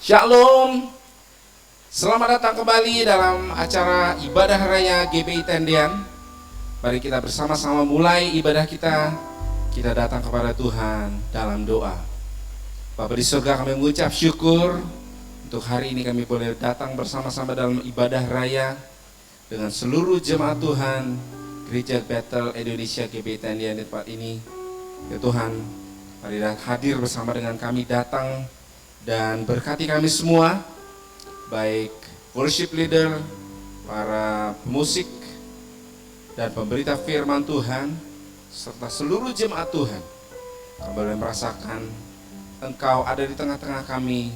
Shalom, selamat datang kembali dalam acara ibadah raya GBI Tendian. Mari kita bersama-sama mulai ibadah kita. Kita datang kepada Tuhan dalam doa. Bapa di surga, kami mengucap syukur untuk hari ini kami boleh datang bersama-sama dalam ibadah raya dengan seluruh jemaat Tuhan Gereja Bethel Indonesia GBI Tendian di tempat ini. Ya Tuhan, mari hadir bersama dengan kami, datang dan berkati kami semua, baik worship leader, para pemusik, dan pemberita firman Tuhan, serta seluruh jemaat Tuhan. Kami boleh merasakan Engkau ada di tengah-tengah kami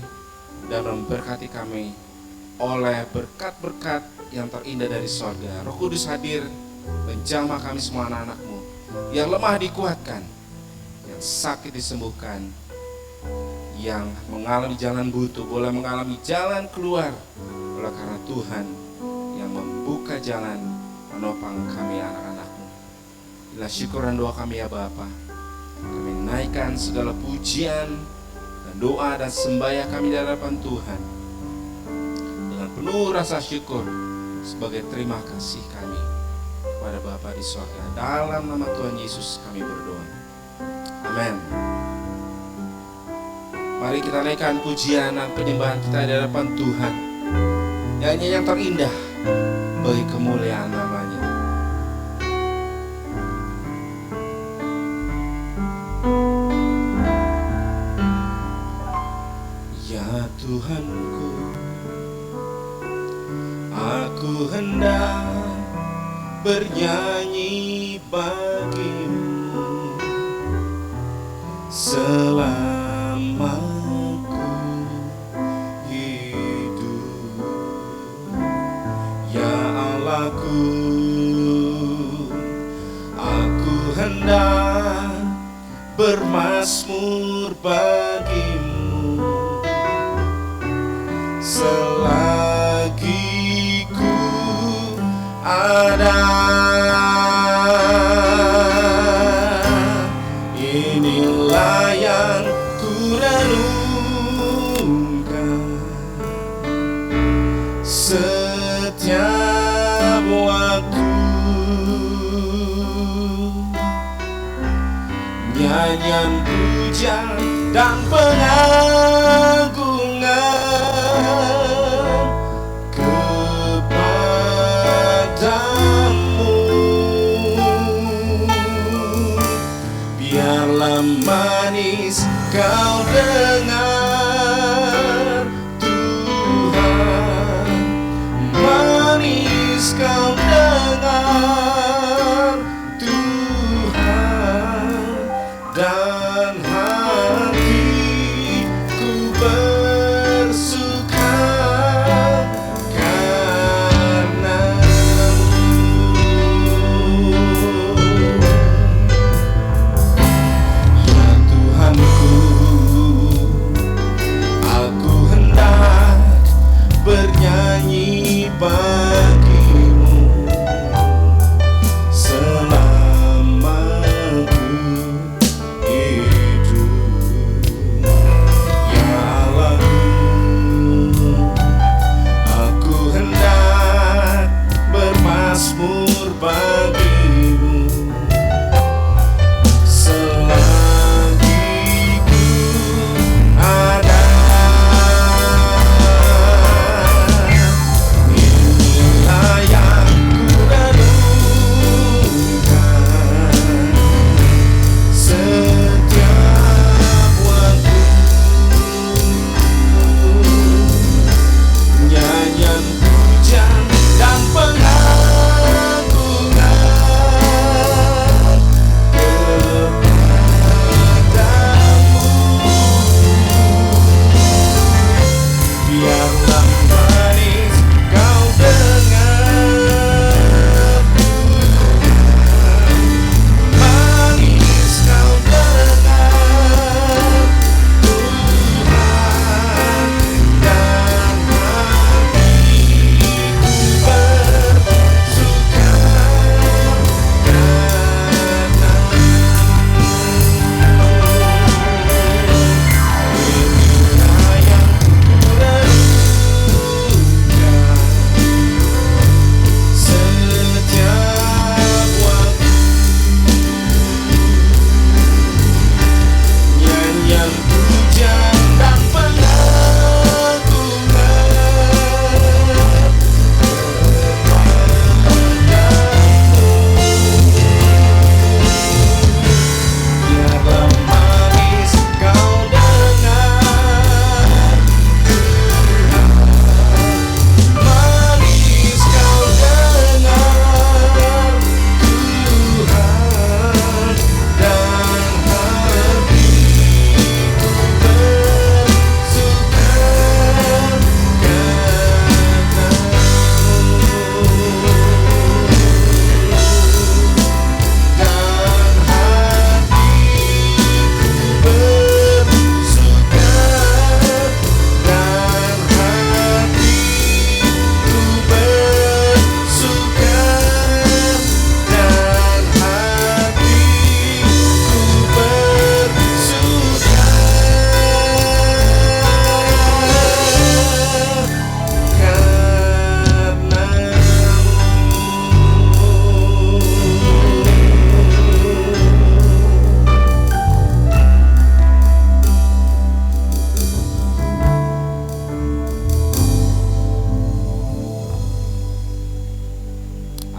dan memberkati kami oleh berkat-berkat yang terindah dari sorga. Roh Kudus hadir, menjamah kami semua anak-anak-Mu, yang lemah dikuatkan, yang sakit disembuhkan, yang mengalami jalan buntu boleh mengalami jalan keluar, oleh karena Tuhan yang membuka jalan menopang kami anak-anak-Mu. Inilah syukur dan doa kami ya Bapa. Kami naikkan segala pujian dan doa dan sembahyang kami di hadapan Tuhan dengan penuh rasa syukur sebagai terima kasih kami kepada Bapa di surga. Dalam nama Tuhan Yesus kami berdoa. Amin. Mari kita naikkan pujian dan penyembahan kita di hadapan Tuhan. Nyanyian yang terindah bagi kemuliaan namanya. Ya Tuhanku, aku hendak bernyanyi bagimu selama aku hendak bermazmur bagimu selagi ku ada. Inilah yang ku renungkan setiap waktu. Nyanyian pujian dan pengagungan kepadamu. Biarlah manis kau dengar Tuhan, manis kau dengar Tuhan, dan hatiku bersuka karenamu. Ya Tuhanku, aku hendak bernyanyi bagimu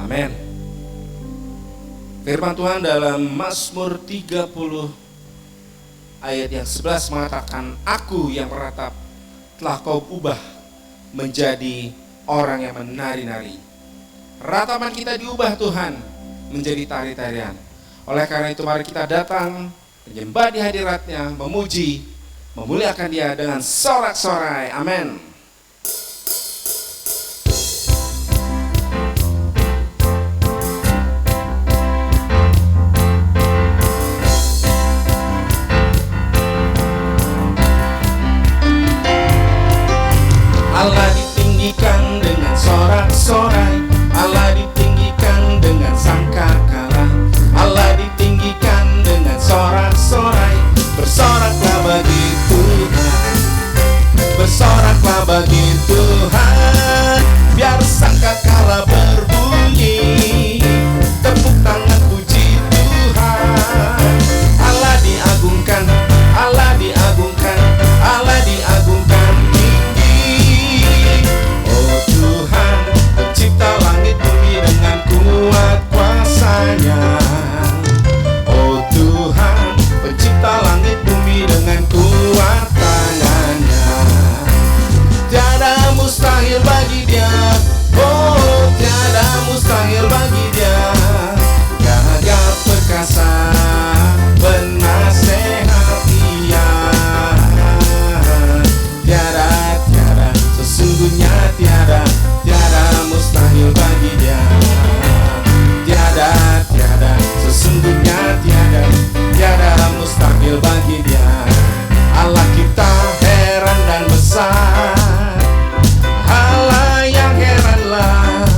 Amin. Firman Tuhan dalam Mazmur 30 ayat yang 11 mengatakan, aku yang meratap telah kau ubah menjadi orang yang menari-nari. Ratapan kita diubah Tuhan menjadi tari-tarian. Oleh karena itu mari kita datang menyembah di hadirat-Nya, memuji, memuliakan Dia dengan sorak-sorai. Amin. Allah ditinggikan dengan sorak-sorai, Allah ditinggikan dengan sangkakala, Allah ditinggikan dengan sorak-sorai. Bersoraklah bagi Tuhan, bersoraklah bagi Tuhan, biar sangkakala berbunyi, tepuk tangan puji Tuhan. Allah diagungkan, Allah diagungkan, Allah diagungkan. Pencipta langit bumi dengan kuat kuasa-Nya. Oh Tuhan, pencipta langit bumi dengan kuat tangan-Nya. Tiada mustahil bagi Dia, oh tiada mustahil bagi Dia. Gagah perkasa, penasehat Dia. Tiada, tiada, sesungguhnya tiada mustahil bagi Dia. Tiada, tiada, sesungguhnya tiada, tiada mustahil bagi Dia. Allah kita heran dan besar, Allah yang heranlah,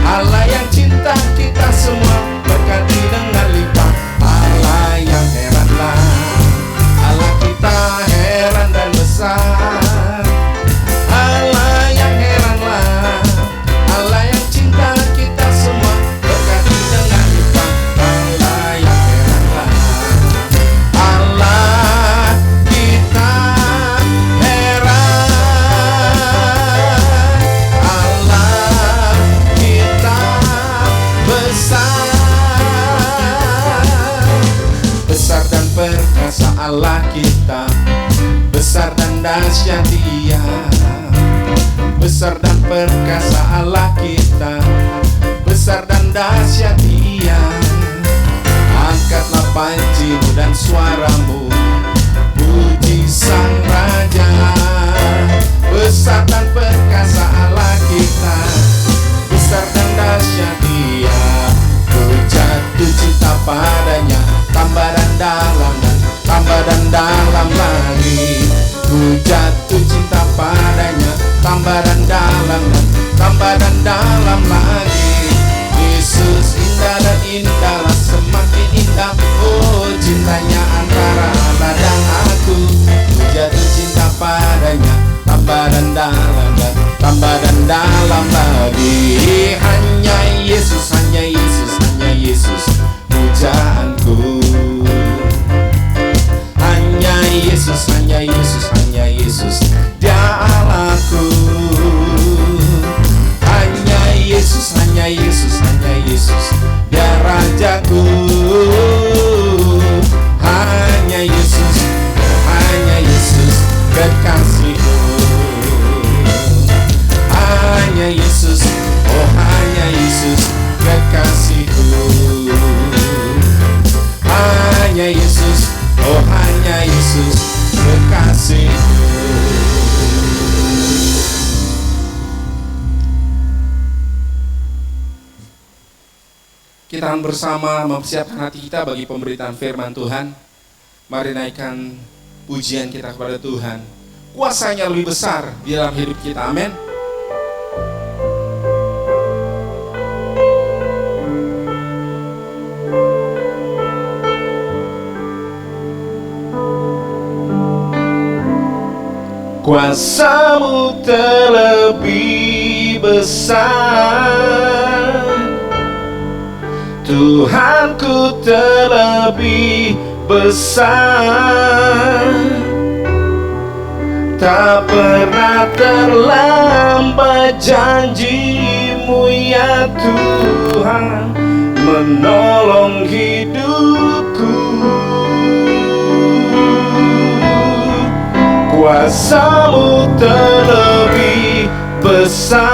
Allah yang cinta kita semua, berkati dengan limpah. Allah yang heranlah, Allah kita heran dan besar, Allah yang heranlah, Allah yang cinta kita semua, berkati dengan limpah. Allah yang heranlah, Allah kita heran, Allah kita besar. Besar dan perkasa Allah kita, besar dan dahsyat Dia. Besar dan perkasa Allah kita, besar dan dahsyat Dia. Angkatlah pancimu dan suaramu, puji Sang Raja. Besar dan perkasa Allah kita, besar dan dahsyat Dia. Ku jatuh cinta padanya, tambah dan dalam dan tambah dan dalam lagi. Ku jatuh cinta padanya, tambah dan dalam dan tambah dan dalam lagi. Yesus indah dan indahlah, semakin indah. Oh cintanya antara Allah dan aku. Ku jatuh cinta padanya, tambah dan dalam dan tambah dan dalam lagi. Hanya Yesus, hanya Yesus, hanya Yesus pujaanku. Hanya Yesus, hanya Yesus, hanya Yesus Dia Allahku. Hanya Yesus, hanya Yesus, hanya Yesus Dia Rajaku. Hanya Yesus, hanya Yesus kekasihku. Hanya Yesus, oh hanya Yesus kekasihku. Hanya Yesus, oh hanya Yesus kekasihku. Kita akan bersama mempersiapkan hati kita bagi pemberitaan firman Tuhan. Mari naikkan pujian kita kepada Tuhan. Kuasanya lebih besar di dalam hidup kita. Amin. Kuasa-Mu terlebih besar, Tuhanku terlebih besar. Tak pernah terlambat janji-Mu, kasih-Mu ya Tuhan menolong hidupku. Kuasa-Mu terlebih besar,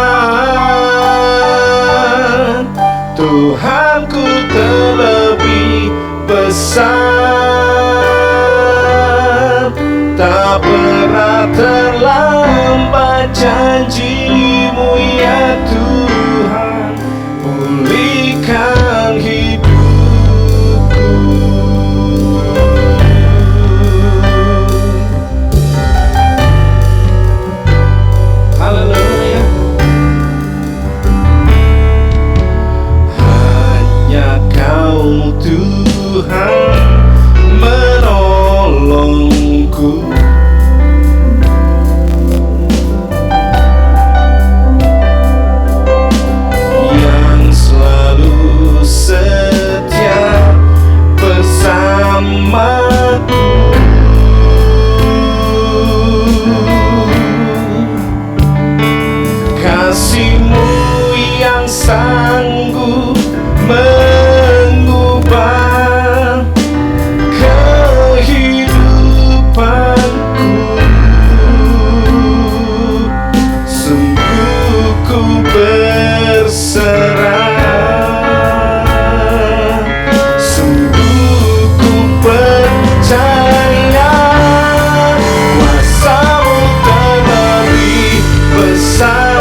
Tuhanku terlebih besar. Tak pernah terlambat janji-Mu ya Tuhan, pulihkan hidupku. Haleluya. Hanya Kau Tuhan menolongku. Yang selalu setia bersamaku. Kasih-Mu yang sanggup mengubah kehidupanku. Sungguh ku berserah, sungguh ku percaya. Kuasa-Mu terlebih besar,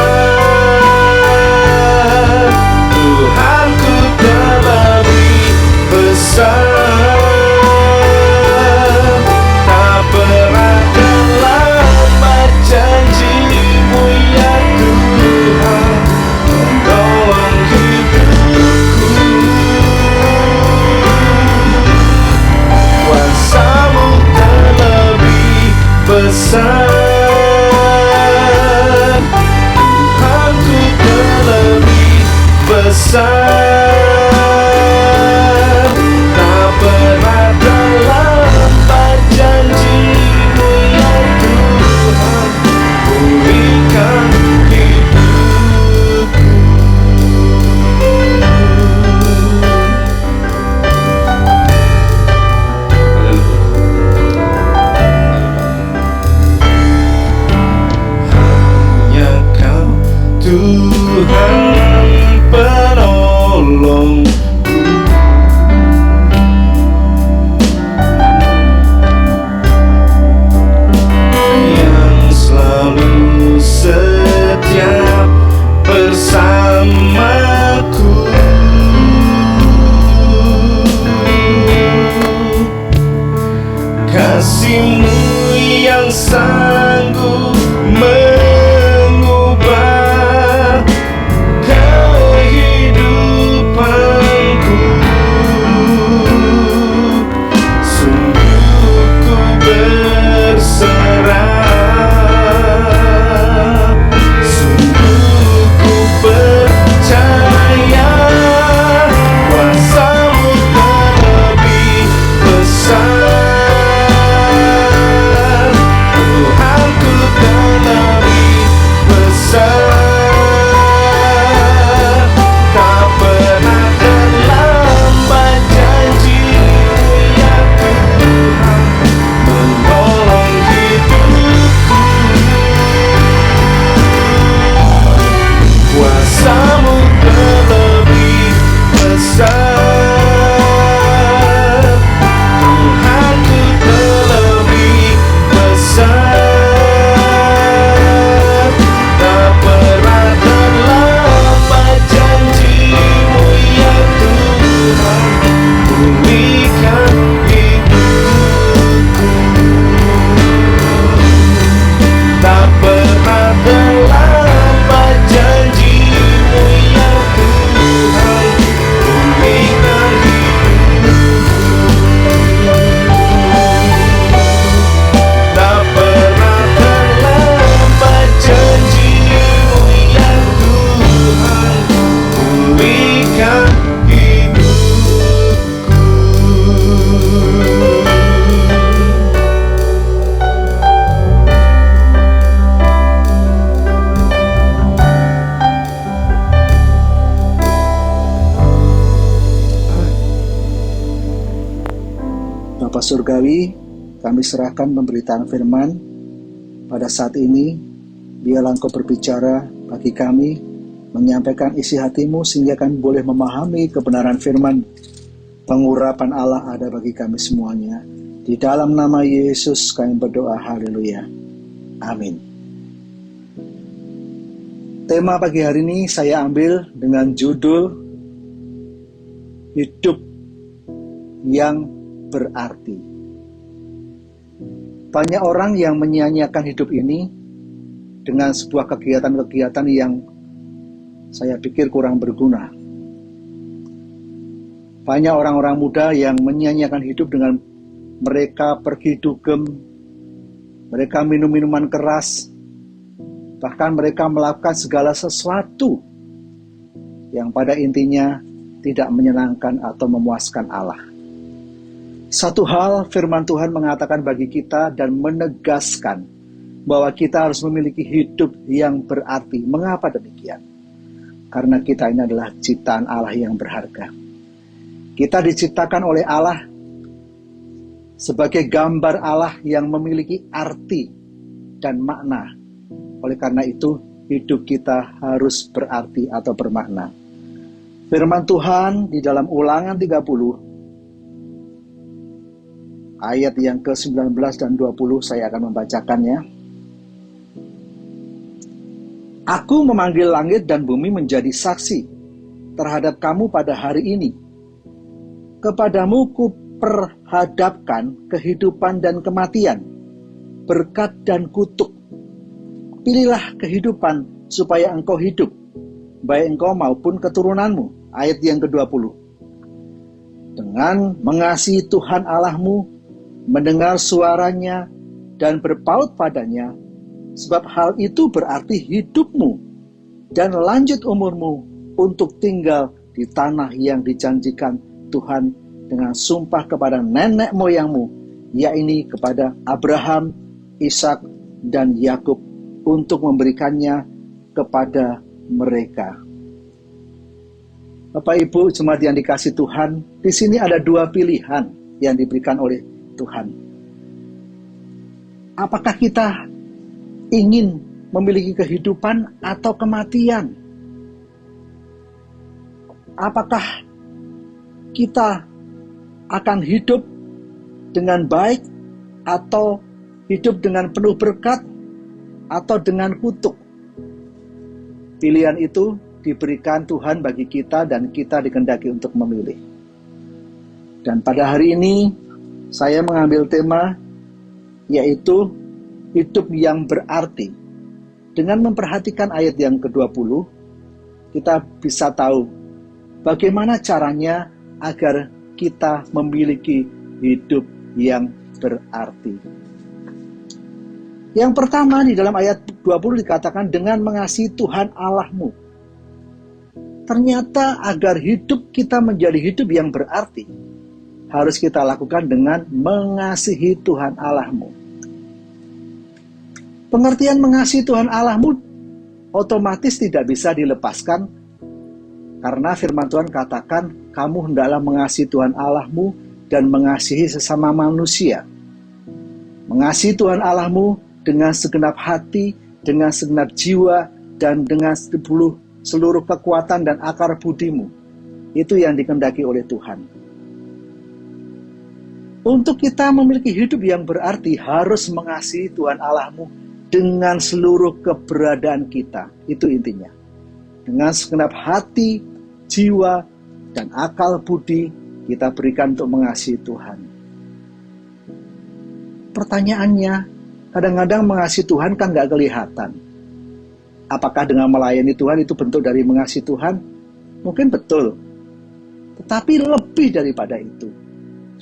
Tuhanku terlebih besar. Tak pernah terlambat janji-Mu ya Tuhan menolong hidupku. Kuasa-Mu terlebih besar, Tuhanku terlebih besar. Tak pernah terlambat janji-Mu ya Tuhan, pulihkan hidupku. Hanya Kau Tuhan penolongku. Bapa Surgawi, kami serahkan pemberitaan firman pada saat ini. Biarlah Engkau berbicara bagi kami, menyampaikan isi hatimu sehingga kami boleh memahami kebenaran firman. Pengurapan Allah ada bagi kami semuanya. Di dalam nama Yesus kami berdoa, haleluya. Amin. Tema pagi hari ini saya ambil dengan judul Hidup yang Berarti. Banyak orang yang menyia-nyiakan hidup ini dengan sebuah kegiatan-kegiatan yang saya pikir kurang berguna. Banyak orang-orang muda yang menyia-nyiakan hidup dengan mereka pergi dugem, mereka minum minuman keras, bahkan mereka melakukan segala sesuatu yang pada intinya tidak menyenangkan atau memuaskan Allah. Satu hal firman Tuhan mengatakan bagi kita dan menegaskan bahwa kita harus memiliki hidup yang berarti. Mengapa demikian? Karena kita ini adalah ciptaan Allah yang berharga. Kita diciptakan oleh Allah sebagai gambar Allah yang memiliki arti dan makna. Oleh karena itu, hidup kita harus berarti atau bermakna. Firman Tuhan di dalam Ulangan 30 ayat yang ke-19 dan 20 saya akan membacakannya. Aku memanggil langit dan bumi menjadi saksi terhadap kamu pada hari ini. Kepadamu kuperhadapkan kehidupan dan kematian, berkat dan kutuk. Pilihlah kehidupan supaya engkau hidup, baik engkau maupun keturunanmu. Ayat yang ke-20. Dengan mengasihi Tuhan Allahmu, mendengar suaranya dan berpaut padanya, sebab hal itu berarti hidupmu dan lanjut umurmu untuk tinggal di tanah yang dijanjikan Tuhan dengan sumpah kepada nenek moyangmu, yakni kepada Abraham, Ishak, dan Yakub, untuk memberikannya kepada mereka. Bapak Ibu jemaat yang dikasihi Tuhan, di sini ada dua pilihan yang diberikan oleh Tuhan. Apakah kita ingin memiliki kehidupan atau kematian? Apakah kita akan hidup dengan baik atau hidup dengan penuh berkat atau dengan kutuk? Pilihan itu diberikan Tuhan bagi kita dan kita dikehendaki untuk memilih. Dan pada hari ini saya mengambil tema yaitu hidup yang berarti. Dengan memperhatikan ayat yang ke-20, kita bisa tahu bagaimana caranya agar kita memiliki hidup yang berarti. Yang pertama di dalam ayat 20 dikatakan dengan mengasihi Tuhan Allahmu. Ternyata agar hidup kita menjadi hidup yang berarti, harus kita lakukan dengan mengasihi Tuhan Allahmu. Pengertian mengasihi Tuhan Allahmu otomatis tidak bisa dilepaskan, karena firman Tuhan katakan, kamu hendaklah mengasihi Tuhan Allahmu dan mengasihi sesama manusia. Mengasihi Tuhan Allahmu dengan segenap hati, dengan segenap jiwa, dan dengan seluruh kekuatan dan akar budimu. Itu yang dikehendaki oleh Tuhan. Untuk kita memiliki hidup yang berarti, harus mengasihi Tuhan Allahmu dengan seluruh keberadaan kita. Itu intinya. Dengan segenap hati, jiwa, dan akal budi, kita berikan untuk mengasihi Tuhan. Pertanyaannya, kadang-kadang mengasihi Tuhan kan gak kelihatan. Apakah dengan melayani Tuhan itu bentuk dari mengasihi Tuhan? Mungkin betul. Tetapi lebih daripada itu.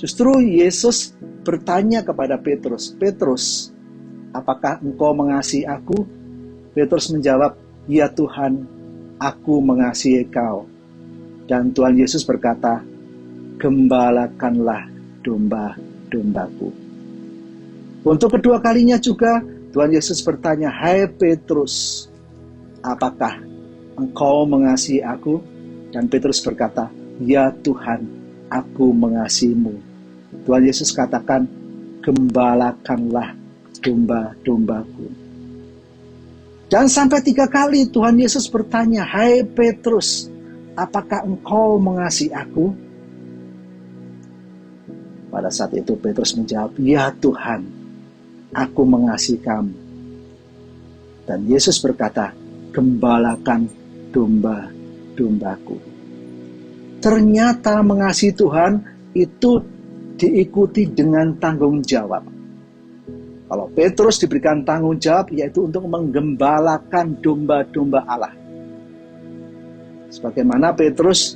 Justru Yesus bertanya kepada Petrus, Petrus, apakah engkau mengasihi aku? Petrus menjawab, ya Tuhan, aku mengasihi kau. Dan Tuhan Yesus berkata, gembalakanlah domba-dombaku. Untuk kedua kalinya juga, Tuhan Yesus bertanya, hai Petrus, apakah engkau mengasihi aku? Dan Petrus berkata, ya Tuhan, aku mengasihimu. Tuhan Yesus katakan, gembalakanlah domba-dombaku. Dan sampai 3 kali Tuhan Yesus bertanya, hai Petrus, apakah engkau mengasihi aku? Pada saat itu Petrus menjawab, ya Tuhan, aku mengasihi kamu. Dan Yesus berkata, gembalakan domba-dombaku. Ternyata mengasihi Tuhan itu diikuti dengan tanggung jawab. Kalau Petrus diberikan tanggung jawab, yaitu untuk menggembalakan domba-domba Allah. Sebagaimana Petrus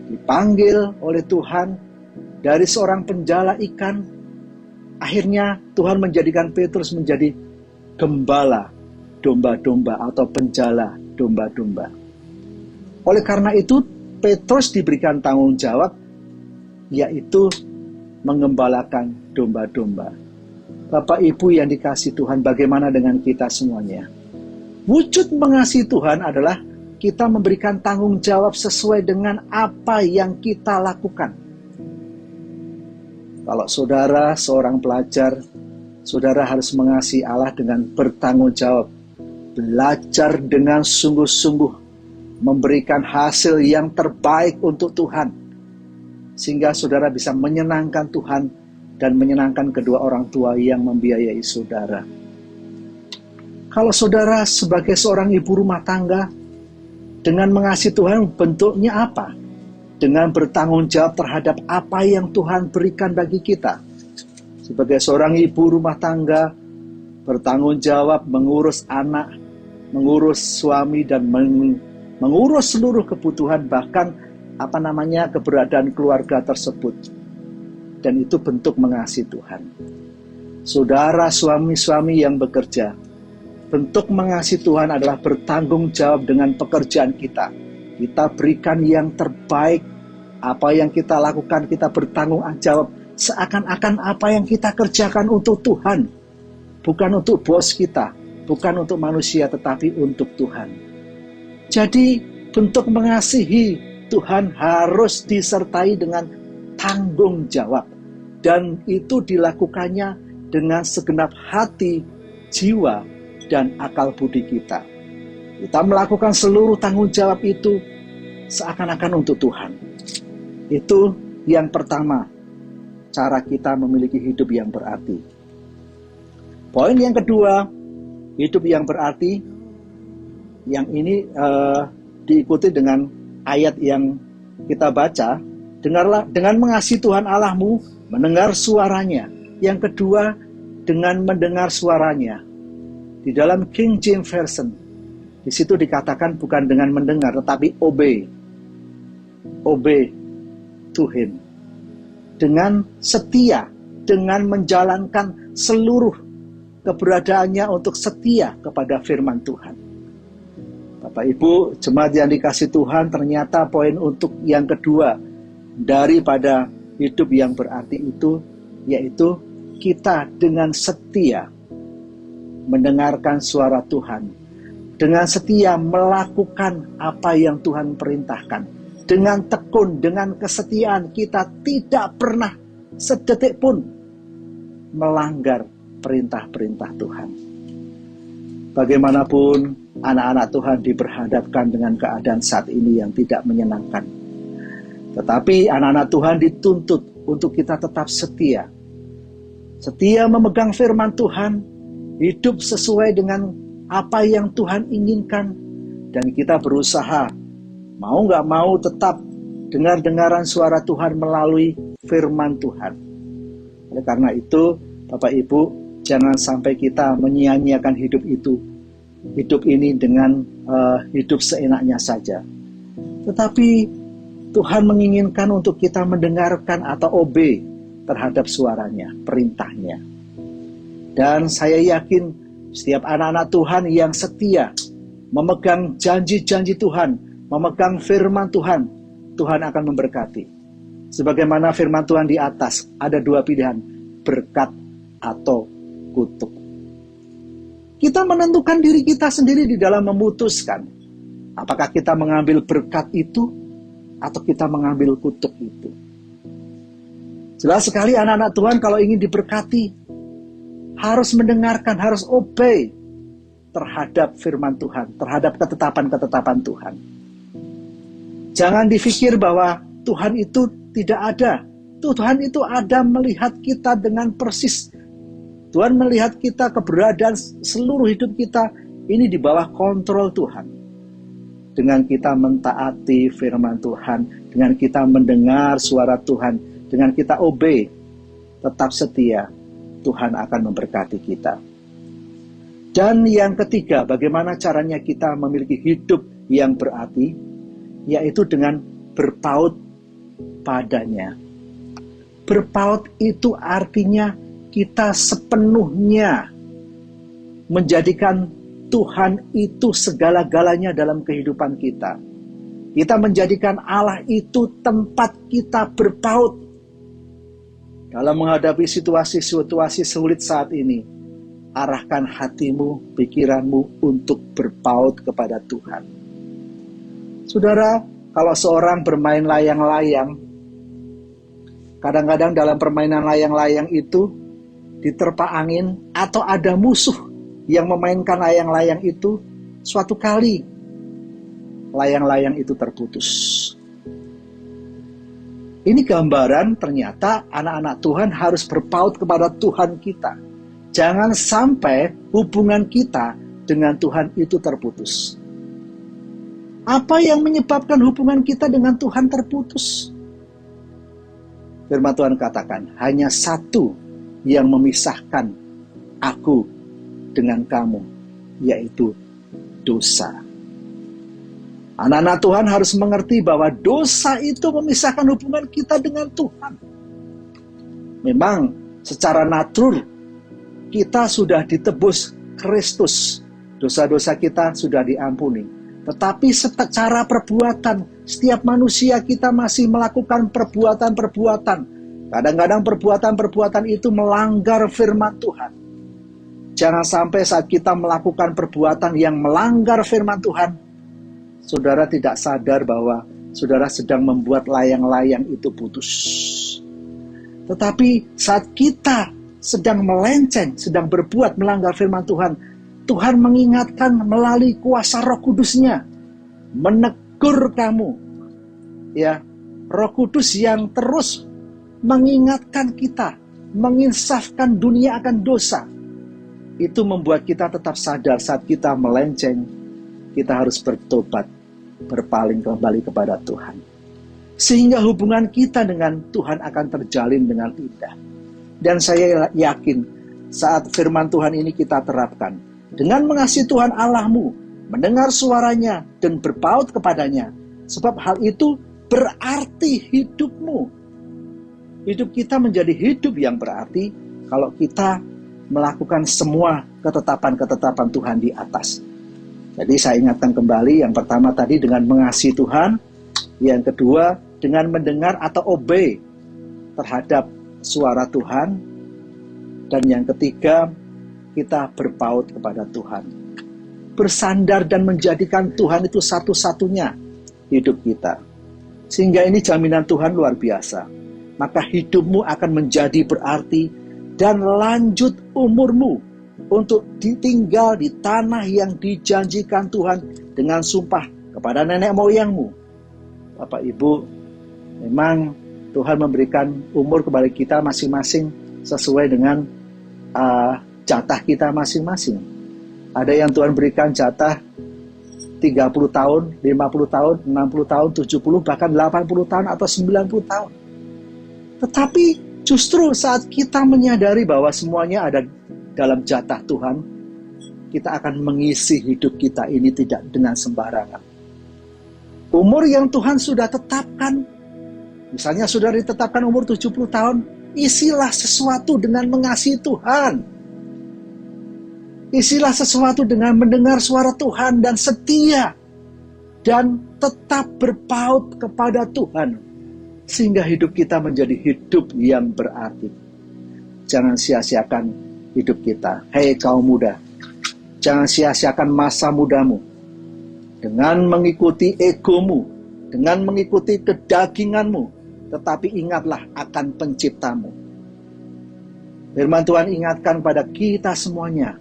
dipanggil oleh Tuhan dari seorang penjala ikan, akhirnya Tuhan menjadikan Petrus menjadi gembala domba-domba atau penjala domba-domba. Oleh karena itu, Petrus diberikan tanggung jawab, yaitu mengembalakan domba-domba. Bapak Ibu yang dikasihi Tuhan, bagaimana dengan kita semuanya? Wujud mengasihi Tuhan adalah kita memberikan tanggung jawab sesuai dengan apa yang kita lakukan. Kalau saudara seorang pelajar, saudara harus mengasihi Allah dengan bertanggung jawab. Belajar dengan sungguh-sungguh, memberikan hasil yang terbaik untuk Tuhan. Sehingga saudara bisa menyenangkan Tuhan dan menyenangkan kedua orang tua yang membiayai saudara. Kalau saudara sebagai seorang ibu rumah tangga, dengan mengasihi Tuhan bentuknya apa? Dengan bertanggung jawab terhadap apa yang Tuhan berikan bagi kita. Sebagai seorang ibu rumah tangga, bertanggung jawab mengurus anak, mengurus suami, dan mengurus seluruh kebutuhan, bahkan keberadaan keluarga tersebut. Dan itu bentuk mengasihi Tuhan. Saudara suami-suami yang bekerja, bentuk mengasihi Tuhan adalah bertanggung jawab dengan pekerjaan kita. Kita berikan yang terbaik. Apa yang kita lakukan, kita bertanggung jawab. Seakan-akan apa yang kita kerjakan untuk Tuhan. Bukan untuk bos kita, bukan untuk manusia, tetapi untuk Tuhan. Jadi bentuk mengasihi Tuhan harus disertai dengan tanggung jawab. Dan itu dilakukannya dengan segenap hati, jiwa, dan akal budi kita. Kita melakukan seluruh tanggung jawab itu seakan-akan untuk Tuhan. Itu yang pertama, cara kita memiliki hidup yang berarti. Poin yang kedua, hidup yang berarti, yang ini diikuti dengan ayat yang kita baca. Dengarlah, dengan mengasihi Tuhan Allahmu, mendengar suaranya. Yang kedua, dengan mendengar suaranya. Di dalam King James Version, di situ dikatakan bukan dengan mendengar, tetapi obey. Obey to Him. Dengan setia, dengan menjalankan seluruh keberadaannya untuk setia kepada firman Tuhan. Bapak Ibu, jemaat yang dikasihi Tuhan, ternyata poin untuk yang kedua daripada hidup yang berarti itu, yaitu kita dengan setia mendengarkan suara Tuhan, dengan setia melakukan apa yang Tuhan perintahkan, dengan tekun, dengan kesetiaan kita tidak pernah sedetik pun melanggar perintah-perintah Tuhan. Bagaimanapun anak-anak Tuhan diperhadapkan dengan keadaan saat ini yang tidak menyenangkan, tetapi anak-anak Tuhan dituntut untuk kita tetap setia. Setia memegang firman Tuhan, hidup sesuai dengan apa yang Tuhan inginkan, dan kita berusaha mau nggak mau tetap dengar-dengaran suara Tuhan melalui firman Tuhan. Oleh karena itu, Bapak Ibu, jangan sampai kita menyia-nyiakan hidup ini dengan hidup seenaknya saja. Tetapi Tuhan menginginkan untuk kita mendengarkan atau obey terhadap suaranya, perintahnya. Dan saya yakin setiap anak-anak Tuhan yang setia memegang janji-janji Tuhan, memegang firman Tuhan, Tuhan akan memberkati. Sebagaimana firman Tuhan di atas, ada dua pilihan, berkat atau kutuk. Kita menentukan diri kita sendiri di dalam memutuskan apakah kita mengambil berkat itu atau kita mengambil kutuk itu. Jelas sekali anak-anak Tuhan kalau ingin diberkati, harus mendengarkan, harus obey terhadap firman Tuhan, terhadap ketetapan-ketetapan Tuhan. Jangan dipikir bahwa Tuhan itu tidak ada. Tuhan itu ada, melihat kita dengan persis. Tuhan melihat kita, keberadaan seluruh hidup kita ini di bawah kontrol Tuhan. Dengan kita mentaati firman Tuhan, dengan kita mendengar suara Tuhan, dengan kita obey, tetap setia, Tuhan akan memberkati kita. Dan yang ketiga, bagaimana caranya kita memiliki hidup yang berarti, yaitu dengan berpaut padanya. Berpaut itu artinya kita sepenuhnya menjadikan Tuhan itu segala-galanya dalam kehidupan kita. Kita menjadikan Allah itu tempat kita berpaut. Dalam menghadapi situasi-situasi sulit saat ini, arahkan hatimu, pikiranmu untuk berpaut kepada Tuhan. Saudara, kalau seorang bermain layang-layang, kadang-kadang dalam permainan layang-layang itu diterpa angin atau ada musuh yang memainkan layang-layang itu, suatu kali layang-layang itu terputus. Ini gambaran ternyata anak-anak Tuhan harus berpaut kepada Tuhan kita. Jangan sampai hubungan kita dengan Tuhan itu terputus. Apa yang menyebabkan hubungan kita dengan Tuhan terputus? Firman Tuhan katakan, hanya satu yang memisahkan aku dengan kamu, yaitu dosa. Anak-anak Tuhan harus mengerti bahwa dosa itu memisahkan hubungan kita dengan Tuhan. Memang secara natural kita sudah ditebus Kristus, dosa-dosa kita sudah diampuni. Tetapi secara perbuatan, setiap manusia kita masih melakukan perbuatan-perbuatan. Kadang-kadang perbuatan-perbuatan itu melanggar firman Tuhan. Jangan sampai saat kita melakukan perbuatan yang melanggar firman Tuhan, saudara tidak sadar bahwa saudara sedang membuat layang-layang itu putus. Tetapi saat kita sedang melenceng, sedang berbuat melanggar firman Tuhan, Tuhan mengingatkan melalui kuasa Roh Kudus-Nya, menegur kamu. Ya, Roh Kudus yang terus mengingatkan kita, menginsafkan dunia akan dosa. Itu membuat kita tetap sadar saat kita melenceng, kita harus bertobat, berpaling kembali kepada Tuhan. Sehingga hubungan kita dengan Tuhan akan terjalin dengan indah. Dan saya yakin saat firman Tuhan ini kita terapkan, dengan mengasihi Tuhan Allahmu, mendengar suaranya dan berpaut kepadanya. Sebab hal itu berarti hidupmu. Hidup kita menjadi hidup yang berarti kalau kita melakukan semua ketetapan-ketetapan Tuhan di atas. Jadi saya ingatkan kembali, yang pertama tadi dengan mengasihi Tuhan, yang kedua dengan mendengar atau obey terhadap suara Tuhan, dan yang ketiga kita berpaut kepada Tuhan. Bersandar dan menjadikan Tuhan itu satu-satunya hidup kita. Sehingga ini jaminan Tuhan luar biasa. Maka hidupmu akan menjadi berarti dan lanjut umurmu untuk ditinggal di tanah yang dijanjikan Tuhan dengan sumpah kepada nenek moyangmu. Bapak Ibu, memang Tuhan memberikan umur kepada kita masing-masing sesuai dengan jatah kita masing-masing. Ada yang Tuhan berikan jatah 30 tahun, 50 tahun, 60 tahun, 70, bahkan 80 tahun atau 90 tahun. Tetapi justru saat kita menyadari bahwa semuanya ada dalam jatah Tuhan, kita akan mengisi hidup kita ini tidak dengan sembarangan. Umur yang Tuhan sudah tetapkan, misalnya sudah ditetapkan umur 70 tahun, isilah sesuatu dengan mengasihi Tuhan. Isilah sesuatu dengan mendengar suara Tuhan dan setia. Dan tetap berpaut kepada Tuhan. Sehingga hidup kita menjadi hidup yang berarti. Jangan sia-siakan hidup kita. Hei kaum muda, jangan sia-siakan masa mudamu dengan mengikuti egomu, dengan mengikuti kedaginganmu, tetapi ingatlah akan penciptamu. Firman Tuhan ingatkan pada kita semuanya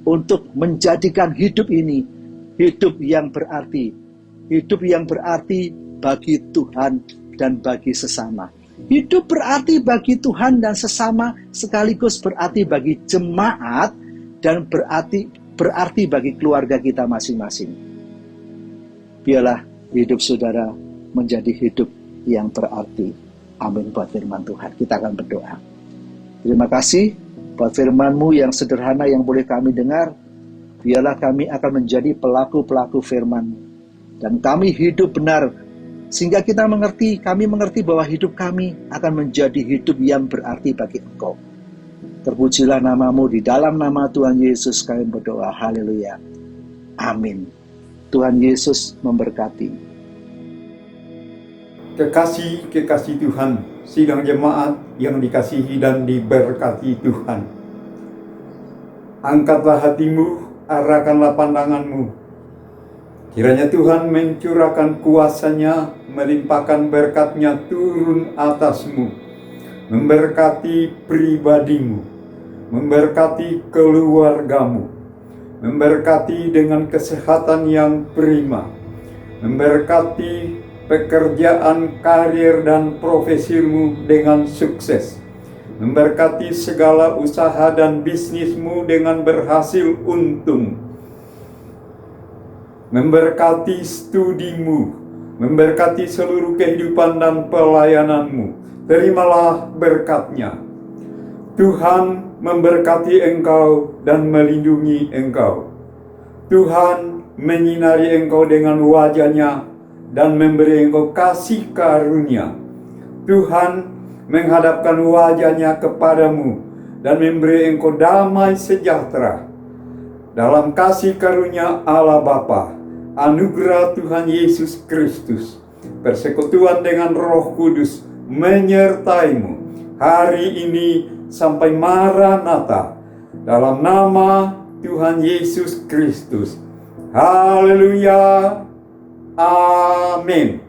untuk menjadikan hidup ini hidup yang berarti. Hidup yang berarti bagi Tuhan dan bagi sesama. Hidup berarti bagi Tuhan dan sesama sekaligus berarti bagi jemaat dan berarti bagi keluarga kita masing-masing. Biarlah hidup saudara menjadi hidup yang berarti. Amin buat firman Tuhan. Kita akan berdoa. Terima kasih buat firman-Mu yang sederhana yang boleh kami dengar. Biarlah kami akan menjadi pelaku-pelaku firman-Mu. Dan kami hidup benar. Sehingga kami mengerti bahwa hidup kami akan menjadi hidup yang berarti bagi Engkau. Terpujilah nama-Mu, di dalam nama Tuhan Yesus kami berdoa. Haleluya. Amin. Tuhan Yesus memberkati. Kekasih Tuhan, sidang jemaat yang dikasihi dan diberkati Tuhan. Angkatlah hatimu, arahkanlah pandanganmu. Kiranya Tuhan mencurahkan kuasa-Nya, melimpahkan berkat-Nya turun atasmu, memberkati pribadimu, memberkati keluargamu, memberkati dengan kesehatan yang prima, memberkati pekerjaan, karir, dan profesimu dengan sukses, memberkati segala usaha dan bisnismu dengan berhasil untung, memberkati studimu, memberkati seluruh kehidupan dan pelayananmu. Terimalah berkat-Nya. Tuhan memberkati engkau dan melindungi engkau. Tuhan menyinari engkau dengan wajah-Nya dan memberi engkau kasih karunia. Tuhan menghadapkan wajah-Nya kepadamu dan memberi engkau damai sejahtera. Dalam kasih karunia Allah Bapa, anugerah Tuhan Yesus Kristus, persekutuan dengan Roh Kudus menyertaimu hari ini sampai Maranatha. Dalam nama Tuhan Yesus Kristus. Haleluya. Amin.